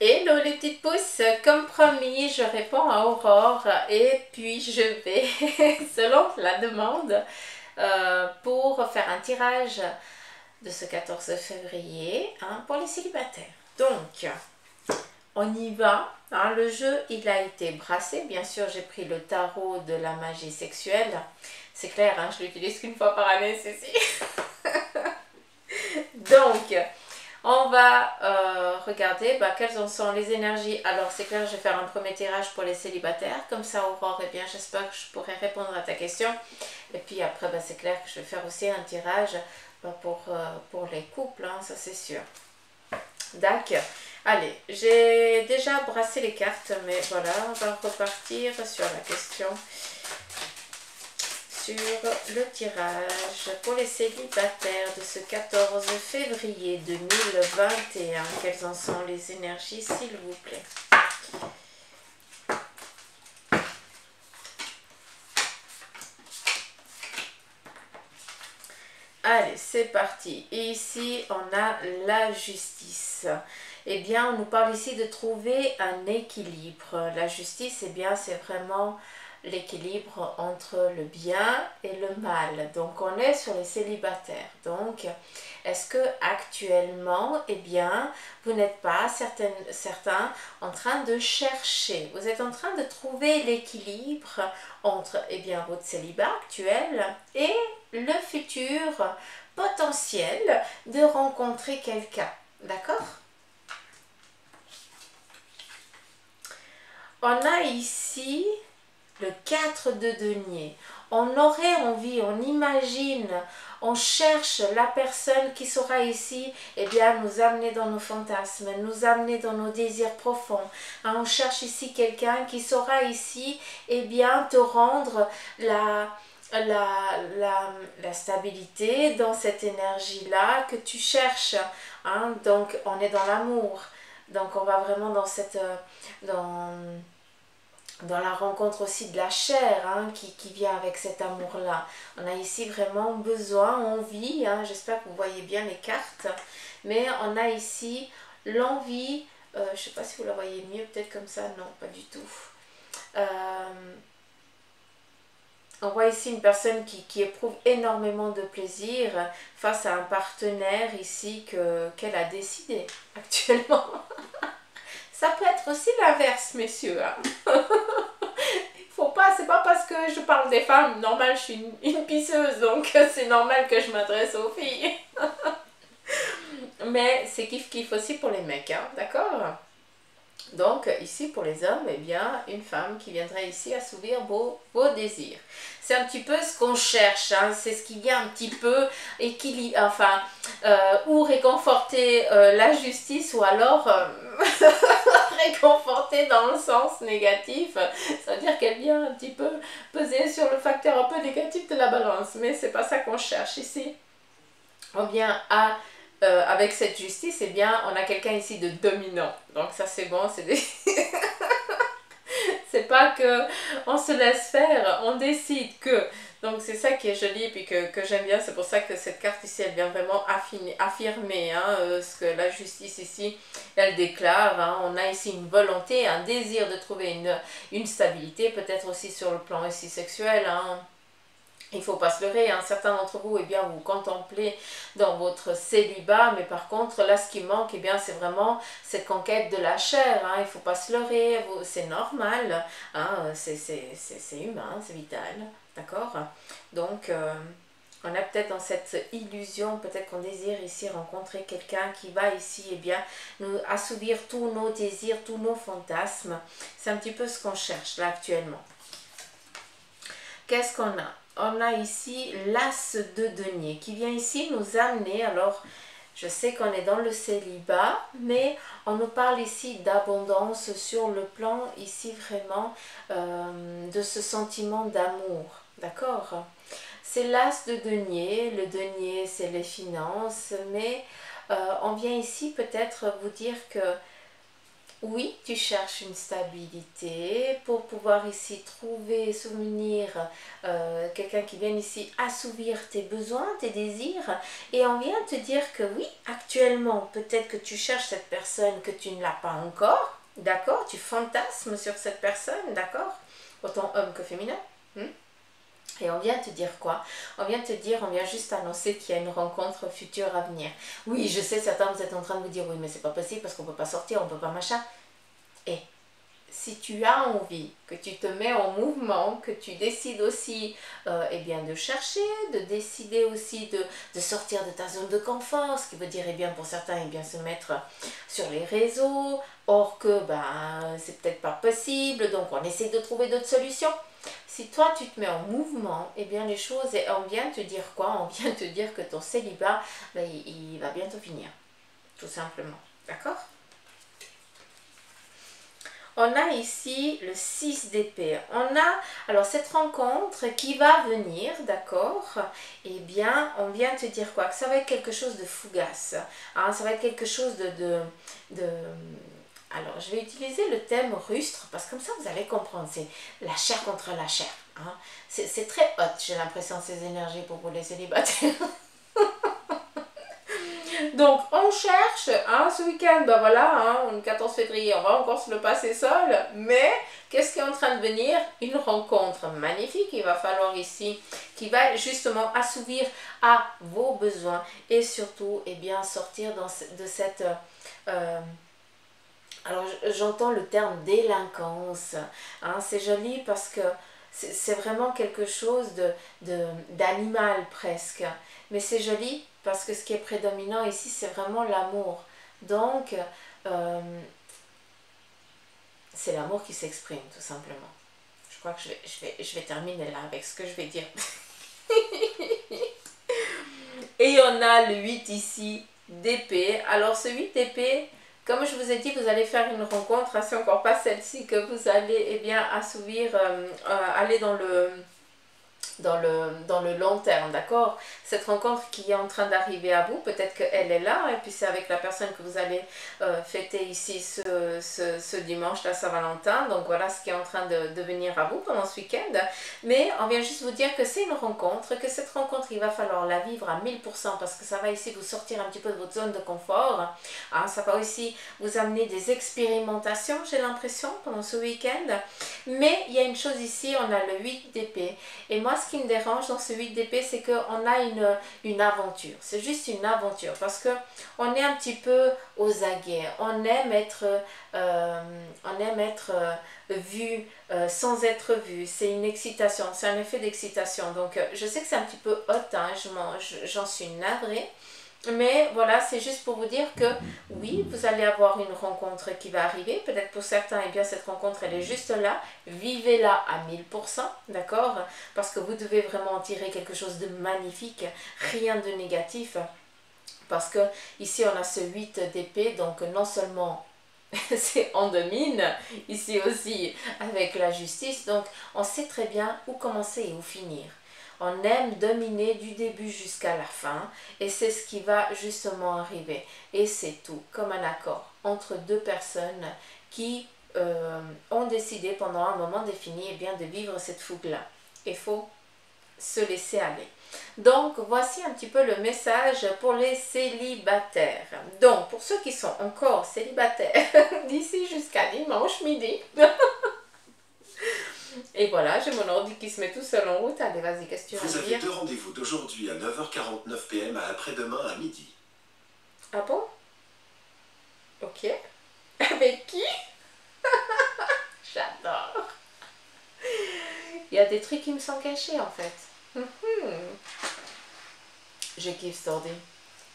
Hello les petites pousses, comme promis, je réponds à Aurore et puis je vais, selon la demande, pour faire un tirage de ce 14 février pour les célibataires. Donc, on y va. Le jeu, il a été brassé. Bien sûr, j'ai pris le tarot de la magie sexuelle. C'est clair, je l'utilise qu'une fois par année, ceci. Donc, on va regarder quelles en sont les énergies. Alors c'est clair, je vais faire un premier tirage pour les célibataires. Comme ça, Aurore, bien, j'espère que je pourrai répondre à ta question. Et puis après, c'est clair que je vais faire aussi un tirage pour les couples, ça c'est sûr. D'accord. Allez, j'ai déjà brassé les cartes, mais voilà, on va repartir sur la question. Sur le tirage pour les célibataires de ce 14 février 2021. Quelles en sont les énergies, s'il vous plaît? Allez, c'est parti. Et ici, on a la justice. Eh bien, on nous parle ici de trouver un équilibre. La justice, c'est vraiment l'équilibre entre le bien et le mal. Donc on est sur les célibataires. Donc est-ce que actuellement vous n'êtes pas certains en train de chercher, vous êtes en train de trouver l'équilibre entre votre célibat actuel et le futur potentiel de rencontrer quelqu'un, d'accord? On a ici le 4 de denier. On aurait envie, on imagine, on cherche la personne qui sera ici, nous amener dans nos fantasmes, nous amener dans nos désirs profonds. On cherche ici quelqu'un qui saura ici, te rendre la stabilité dans cette énergie-là que tu cherches. Donc, on est dans l'amour. Donc, on va vraiment dans cette... dans la rencontre aussi de la chair qui vient avec cet amour-là. On a ici vraiment besoin, envie, j'espère que vous voyez bien les cartes, mais on a ici l'envie, je ne sais pas si vous la voyez mieux, peut-être comme ça, non, pas du tout. On voit ici une personne qui éprouve énormément de plaisir face à un partenaire ici qu'elle a décidé actuellement. Ça peut être aussi l'inverse, messieurs. Faut pas, c'est pas parce que je parle des femmes, normal, je suis une pisseuse, donc c'est normal que je m'adresse aux filles. Mais c'est kiff-kiff aussi pour les mecs, d'accord? Donc ici pour les hommes, une femme qui viendrait ici assouvir vos désirs. C'est un petit peu ce qu'on cherche, c'est ce qui vient un petit peu ou réconforter la justice, ou alors réconforter dans le sens négatif. Ça veut dire qu'elle vient un petit peu peser sur le facteur un peu négatif de la balance, mais c'est pas ça qu'on cherche ici. On vient avec cette justice, on a quelqu'un ici de dominant. Donc ça c'est bon, c'est des... c'est pas que on se laisse faire, on décide que. Donc c'est ça qui est joli et puis que j'aime bien. C'est pour ça que cette carte ici, elle vient vraiment affirmer ce que la justice ici, elle déclare. On a ici une volonté, un désir de trouver une stabilité, peut-être aussi sur le plan ici sexuel. Il ne faut pas se leurrer, certains d'entre vous, vous contemplez dans votre célibat, mais par contre, là, ce qui manque, c'est vraiment cette conquête de la chair. Il ne faut pas se leurrer, c'est normal, c'est humain, c'est vital, d'accord? Donc, on a peut-être dans cette illusion, peut-être qu'on désire ici rencontrer quelqu'un qui va ici, nous assouvir tous nos désirs, tous nos fantasmes. C'est un petit peu ce qu'on cherche, là, actuellement. Qu'est-ce qu'on a? On a ici l'as de denier qui vient ici nous amener, alors je sais qu'on est dans le célibat, mais on nous parle ici d'abondance sur le plan ici vraiment de ce sentiment d'amour, d'accord? C'est l'as de denier, le denier c'est les finances, mais on vient ici peut-être vous dire que Oui, tu cherches une stabilité pour pouvoir ici trouver, souvenir quelqu'un qui vient ici assouvir tes besoins, tes désirs. Et on vient te dire que oui, actuellement, peut-être que tu cherches cette personne que tu ne l'as pas encore. D'accord? Tu fantasmes sur cette personne, d'accord? Autant homme que féminin. Et on vient te dire quoi? On vient te dire, on vient juste annoncer qu'il y a une rencontre future à venir. Oui, je sais, certains vous êtes en train de vous dire, oui, mais c'est pas possible parce qu'on peut pas sortir, on peut pas machin. Et si tu as envie, que tu te mets en mouvement, que tu décides aussi eh bien, de chercher, de décider aussi de sortir de ta zone de confort, ce qui veut dire eh bien, pour certains eh bien, se mettre sur les réseaux, or que ben, c'est peut-être pas possible, donc on essaie de trouver d'autres solutions. Si toi tu te mets en mouvement, eh bien les choses, et on vient te dire quoi? On vient te dire que ton célibat, ben, il va bientôt finir, tout simplement. D'accord? On a ici le 6 d'épée. On a alors cette rencontre qui va venir, d'accord? Eh bien, on vient te dire quoi? Que ça va être quelque chose de fougace. Hein, ça va être quelque chose de alors, je vais utiliser le thème rustre parce que comme ça, vous allez comprendre. C'est la chair contre la chair. Hein. C'est très hot, j'ai l'impression, ces énergies pour vous les célibataires. Donc, on cherche, hein, ce week-end, ben voilà, hein, le 14 février, on va encore se le passer seul, mais qu'est-ce qui est en train de venir? Une rencontre magnifique, il va falloir ici, qui va justement assouvir à vos besoins et surtout, eh bien, sortir de cette... alors, j'entends le terme délinquance, hein, c'est joli parce que c'est vraiment quelque chose d'animal presque. Mais c'est joli parce que ce qui est prédominant ici, c'est vraiment l'amour. Donc, euh, c'est l'amour qui s'exprime, tout simplement. Je crois que je vais terminer là avec ce que je vais dire. Et on a le 8 ici d'épée. Alors, ce 8 d'épée, comme je vous ai dit, vous allez faire une rencontre, c'est encore pas celle-ci, que vous allez eh bien, assouvir, aller dans le long terme, d'accord? Cette rencontre qui est en train d'arriver à vous, peut-être qu'elle est là, et puis c'est avec la personne que vous allez fêter ici ce dimanche, la Saint-Valentin. Donc voilà ce qui est en train de venir à vous pendant ce week-end. Mais on vient juste vous dire que c'est une rencontre, que cette rencontre, il va falloir la vivre à 1000% parce que ça va ici vous sortir un petit peu de votre zone de confort. Hein, ça va aussi vous amener des expérimentations, j'ai l'impression, pendant ce week-end. Mais il y a une chose ici, on a le 8 d'épée. Et moi, ce qui me dérange dans ce 8 d'épée, c'est qu'on a une aventure. C'est juste une aventure parce que on est un petit peu aux aguets. On aime être vu sans être vu. C'est une excitation, c'est un effet d'excitation. Donc, je sais que c'est un petit peu hot, hein, j'en suis navrée. Mais voilà, c'est juste pour vous dire que oui, vous allez avoir une rencontre qui va arriver. Peut-être pour certains, eh bien, cette rencontre, elle est juste là. Vivez-la à 1000%, d'accord? Parce que vous devez vraiment en tirer quelque chose de magnifique, rien de négatif. Parce que ici, on a ce 8 d'épée, donc non seulement c'est en domine, ici aussi avec la justice, donc on sait très bien où commencer et où finir. On aime dominer du début jusqu'à la fin et c'est ce qui va justement arriver. Et c'est tout, comme un accord entre deux personnes qui ont décidé pendant un moment défini eh bien, de vivre cette fougue-là. Il faut se laisser aller. Donc, voici un petit peu le message pour les célibataires. Donc, pour ceux qui sont encore célibataires, d'ici jusqu'à dimanche midi. Et voilà, j'ai mon ordi qui se met tout seul en route. Allez, vas-y, qu'est-ce que tu Vous veux avez dire? deux rendez-vous d'aujourd'hui à 9h49 PM à après-demain à midi. Ah bon? Ok. Avec qui? J'adore. Il y a des trucs qui me sont cachés en fait. Je kiffe cet ordi.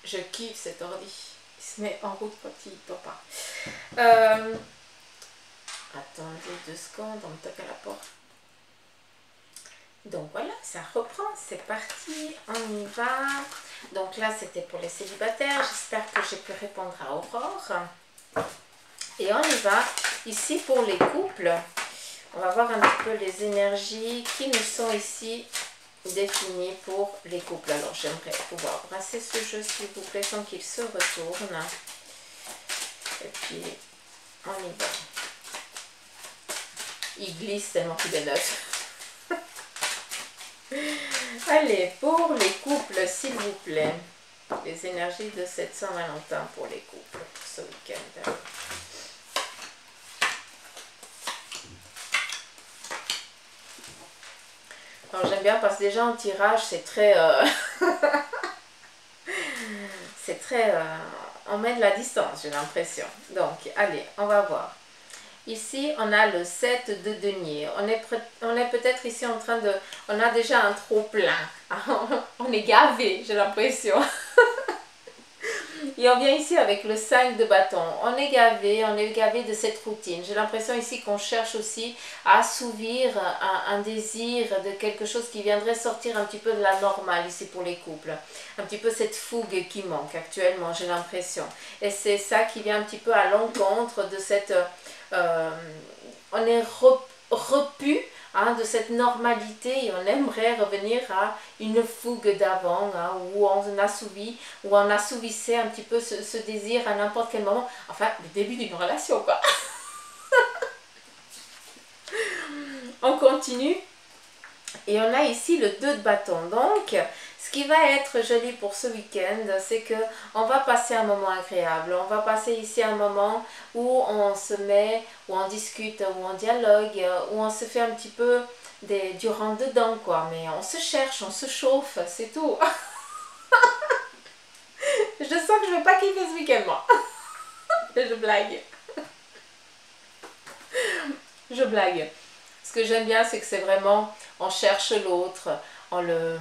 Je kiffe cet ordi. Il se met en route quand il peut pas. Attendez 2 secondes, on me toque à la porte. Donc voilà, ça reprend, c'est parti, on y va. Donc là, c'était pour les célibataires. J'espère que j'ai pu répondre à Aurore. Et on y va. Ici, pour les couples, on va voir un petit peu les énergies qui nous sont ici définies pour les couples. Alors, j'aimerais pouvoir brasser ce jeu, s'il vous plaît, sans qu'il se retourne. Et puis, On y va. Il glisse tellement qu'il est neuf. Allez, pour les couples, s'il vous plaît. Les énergies de cette Saint-Valentin pour les couples, pour ce week-end. Alors j'aime bien parce que déjà en tirage, c'est très... c'est très... on met de la distance, j'ai l'impression. Donc, allez, on va voir. Ici, on a le 7 de denier. On est peut-être ici en train de... On a déjà un trop plein. On est gavé, j'ai l'impression. Et on vient ici avec le 5 de bâton. On est gavé de cette routine. J'ai l'impression ici qu'on cherche aussi à assouvir un désir de quelque chose qui viendrait sortir un petit peu de la normale ici pour les couples. Un petit peu cette fougue qui manque actuellement, j'ai l'impression. Et c'est ça qui vient un petit peu à l'encontre de cette... on est repu de cette normalité et on aimerait revenir à une fougue d'avant où on assouvissait un petit peu ce désir à n'importe quel moment, enfin le début d'une relation quoi. On continue et on a ici le 2 de bâton. Donc ce qui va être joli pour ce week-end, c'est que on va passer un moment agréable. On va passer ici un moment où on se met, où on discute, où on dialogue, où on se fait un petit peu du rentre-dedans, quoi. Mais on se cherche, on se chauffe, c'est tout. Je sens que je ne vais pas kiffer ce week-end, moi. Je blague. Je blague. Ce que j'aime bien, c'est que c'est vraiment, on cherche l'autre, on le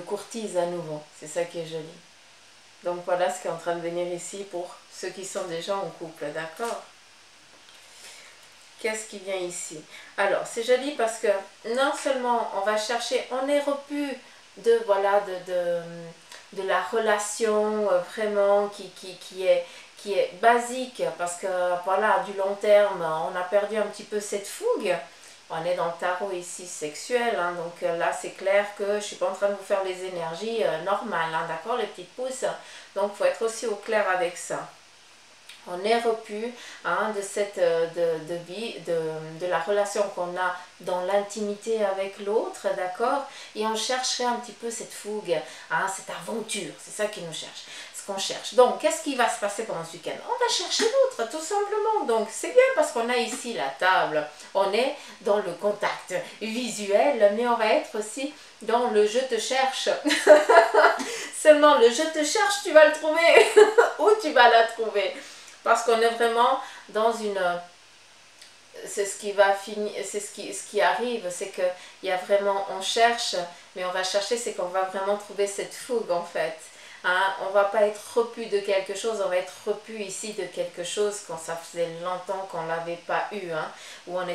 courtise à nouveau. C'est ça qui est joli. Donc voilà ce qui est en train de venir ici pour ceux qui sont déjà en couple, d'accord? Qu'est-ce qui vient ici? Alors, c'est joli parce que non seulement on va chercher, on est repu de, voilà, de la relation vraiment qui est basique parce que voilà, du long terme, on a perdu un petit peu cette fougue. On est dans le tarot ici sexuel, hein, donc là c'est clair que je ne suis pas en train de vous faire les énergies normales, hein, d'accord les petites pousses. Donc il faut être aussi au clair avec ça. On est repu de cette de la relation qu'on a dans l'intimité avec l'autre, d'accord? Et on chercherait un petit peu cette fougue, cette aventure, c'est ça qui nous cherche. Qu'on cherche. Donc, qu'est-ce qui va se passer pendant ce week-end? On va chercher l'autre, tout simplement. Donc, c'est bien parce qu'on a ici la table. On est dans le contact visuel, mais on va être aussi dans le je te cherche. Seulement, le je te cherche, tu vas le trouver. Où tu vas la trouver? Parce qu'on est vraiment dans une... C'est ce qui va finir, c'est ce qui arrive, c'est qu'il y a vraiment, on cherche, mais on va chercher, c'est qu'on va vraiment trouver cette fougue en fait. On ne va pas être repu de quelque chose, on va être repu ici de quelque chose quand ça faisait longtemps qu'on ne l'avait pas eu, où on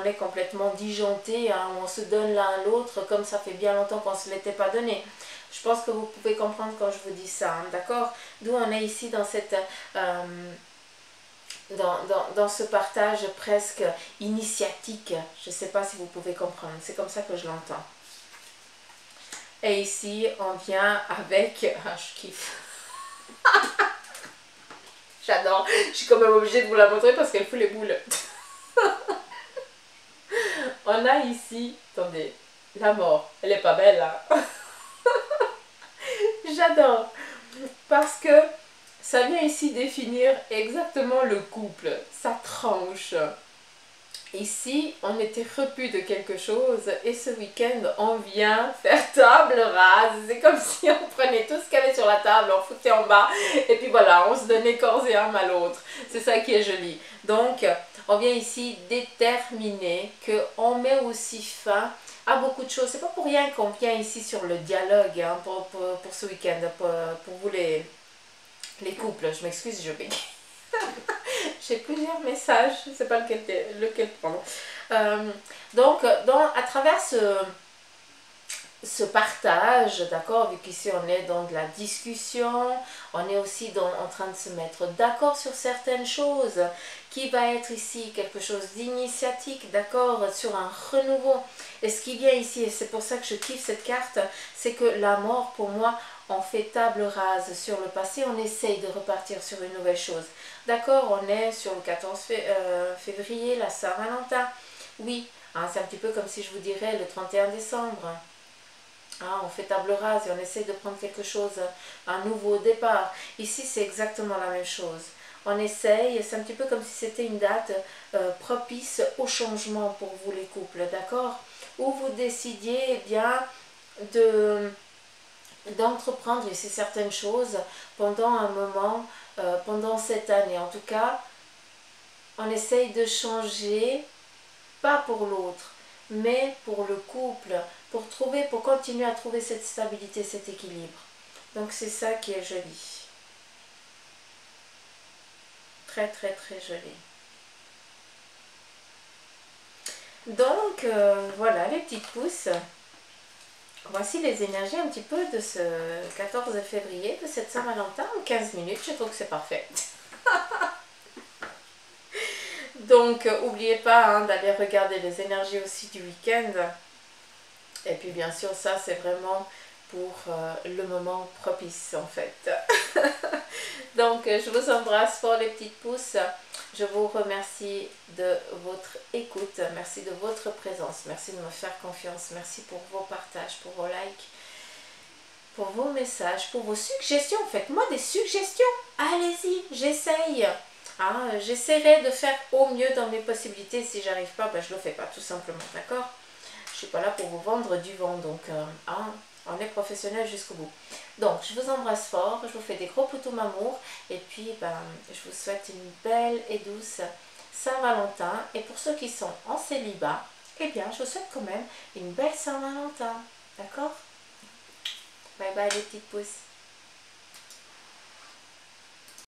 est complètement disjoncté, où on se donne l'un à l'autre comme ça fait bien longtemps qu'on ne se l'était pas donné. Je pense que vous pouvez comprendre quand je vous dis ça, d'accord? D'où on est ici dans cette... dans ce partage presque initiatique, je ne sais pas si vous pouvez comprendre, c'est comme ça que je l'entends. Et ici, on vient avec... je kiffe. J'adore. Je suis quand même obligée de vous la montrer parce qu'elle fout les boules. On a ici... Attendez. La mort. Elle n'est pas belle, hein. J'adore. Parce que ça vient ici définir exactement le couple. Sa tranche. Ici, on était repu de quelque chose et ce week-end, on vient faire table rase. C'est comme si on prenait tout ce qu'il y avait sur la table, on foutait en bas et puis voilà, on se donnait corps et âme à l'autre. C'est ça qui est joli. Donc, on vient ici déterminer qu'on met aussi fin à beaucoup de choses. C'est pas pour rien qu'on vient ici sur le dialogue pour ce week-end, pour vous les couples. Je m'excuse, je bégaye. J'ai plusieurs messages, je ne sais pas lequel prendre. Donc, à travers ce partage, d'accord, vu qu'ici on est dans de la discussion, on est aussi en train de se mettre d'accord sur certaines choses, qui va être ici quelque chose d'initiatique, d'accord, sur un renouveau. Et ce qui vient ici, et c'est pour ça que je kiffe cette carte, c'est que la mort, pour moi, on fait table rase sur le passé, on essaye de repartir sur une nouvelle chose. D'accord, on est sur le 14 février, la Saint-Valentin. Oui, hein, c'est un petit peu comme si je vous dirais le 31 décembre. Hein, on fait table rase et on essaye de prendre quelque chose, un nouveau départ. Ici, c'est exactement la même chose. On essaye, c'est un petit peu comme si c'était une date propice au changement pour vous les couples, d'accord? Où vous décidiez eh bien d'entreprendre ici certaines choses pendant un moment, pendant cette année. En tout cas, on essaye de changer, pas pour l'autre, mais pour le couple, pour continuer à trouver cette stabilité, cet équilibre. Donc c'est ça qui est joli. Très très très joli. Donc voilà les petites pousses. Voici les énergies un petit peu de ce 14 février, de cette Saint-Valentin en 15 minutes. Je trouve que c'est parfait. Donc n'oubliez pas hein, d'aller regarder les énergies aussi du week-end. Et puis bien sûr ça c'est vraiment pour le moment propice en fait. Donc je vous embrasse fort les petites pousses. Je vous remercie de votre écoute, merci de votre présence, merci de me faire confiance, merci pour vos partages, pour vos likes, pour vos messages, pour vos suggestions. Faites-moi des suggestions, allez-y, j'essaye. Hein, j'essaierai de faire au mieux dans mes possibilités. Si j'arrive pas, ben, je le fais pas tout simplement, d'accord? Je suis pas là pour vous vendre du vent, donc hein, on est professionnel jusqu'au bout. Donc, je vous embrasse fort, je vous fais des gros poutous m'amour, et puis ben, je vous souhaite une belle et douce Saint-Valentin. Et pour ceux qui sont en célibat, eh bien, je vous souhaite quand même une belle Saint-Valentin, d'accord? Bye bye les petites pousses.